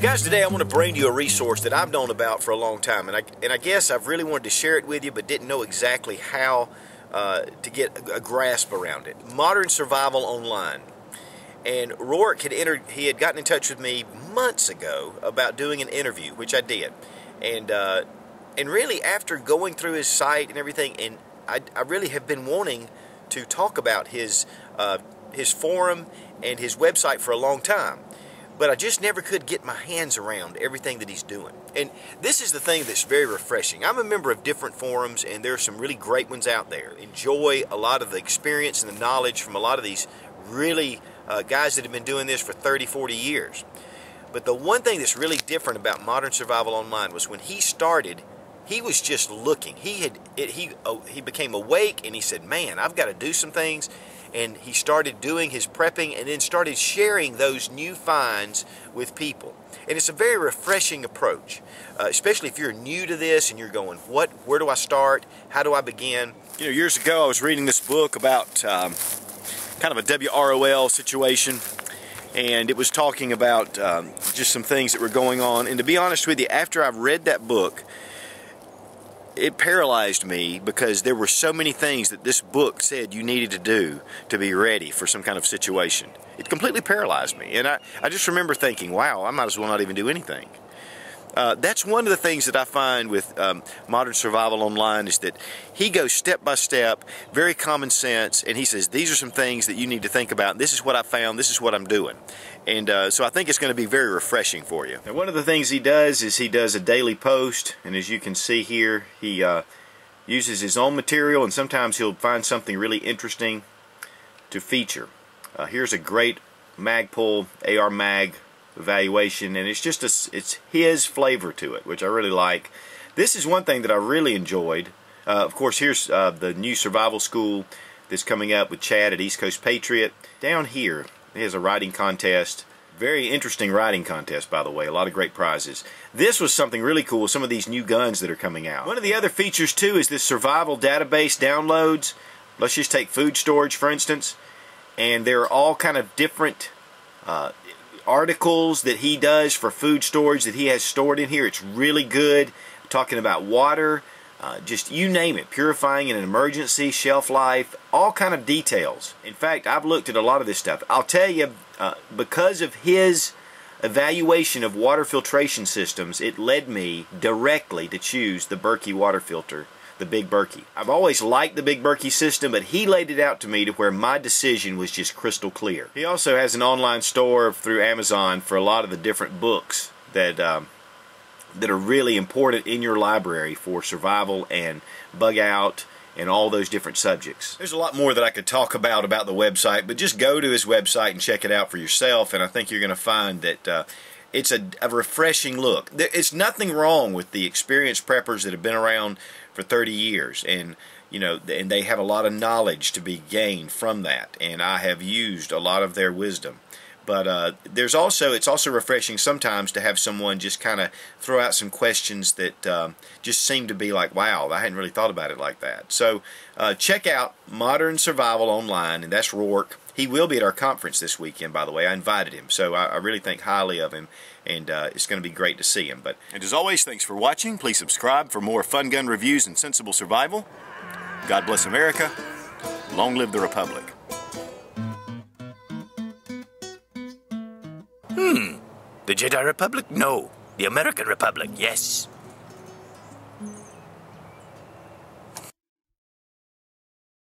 Guys, today I want to bring to you a resource that I've known about for a long time, and I guess I've really wanted to share it with you, but didn't know exactly how to get a grasp around it. Modern Survival Online. And Rourke he had gotten in touch with me months ago about doing an interview, which I did. And really, after going through his site and everything, and I really have been wanting to talk about his forum and his website for a long time. But I just never could get my hands around everything that he's doing. And this is the thing that's very refreshing. I'm a member of different forums, and there are some really great ones out there. Enjoy a lot of the experience and the knowledge from a lot of these really guys that have been doing this for 30, 40 years. But the one thing that's really different about Modern Survival Online was when he started, he was just looking. He became awake, and he said, man, I've got to do some things. And he started doing his prepping and then started sharing those new finds with people. And it's a very refreshing approach, especially if you're new to this and you're going, where do I start? How do I begin? You know, years ago I was reading this book about kind of a WROL situation, and it was talking about just some things that were going on. And to be honest with you, after I read that book, it paralyzed me because there were so many things that this book said you needed to do to be ready for some kind of situation. It completely paralyzed me, and I just remember thinking, wow, I might as well not even do anything. That's one of the things that I find with Modern Survival Online is that he goes step by step, very common sense, and he says, these are some things that you need to think about. This is what I found. This is what I'm doing. And so I think it's going to be very refreshing for you. Now, one of the things he does is he does a daily post, and as you can see here, he uses his own material, and sometimes he'll find something really interesting to feature. Here's a great Magpul AR mag evaluation, and it's just it's his flavor to it, which I really like. This is one thing that I really enjoyed. Of course, here's the new survival school that's coming up with Chad at East Coast Patriot. Down here, he has a writing contest. Very interesting writing contest, by the way. A lot of great prizes. This was something really cool, some of these new guns that are coming out. One of the other features, too, is this survival database downloads. Let's just take food storage, for instance. And there are all kind of different articles that he does for food storage that he has stored in here. It's really good. Talking about water, just you name it, purifying in an emergency, shelf life, all kind of details. In fact, I've looked at a lot of this stuff. I'll tell you, because of his evaluation of water filtration systems, it led me directly to choose the Berkey water filter, the Big Berkey. I've always liked the Big Berkey system, but he laid it out to me to where my decision was just crystal clear. He also has an online store through Amazon for a lot of the different books that are really important in your library for survival and bug out and all those different subjects. There's a lot more that I could talk about the website, but just go to his website and check it out for yourself, and I think you're going to find that it's a refreshing look. It's nothing wrong with the experienced preppers that have been around for 30 years, and you know, and they have a lot of knowledge to be gained from that, and I have used a lot of their wisdom. But it's also refreshing sometimes to have someone just kind of throw out some questions that just seem to be like, wow, I hadn't really thought about it like that. So check out Modern Survival Online, and that's Rourke. He will be at our conference this weekend, by the way. I invited him, so I really think highly of him, and it's going to be great to see him. And as always, thanks for watching. Please subscribe for more fun gun reviews and sensible survival. God bless America. Long live the Republic. The Jedi Republic? No. The American Republic, yes.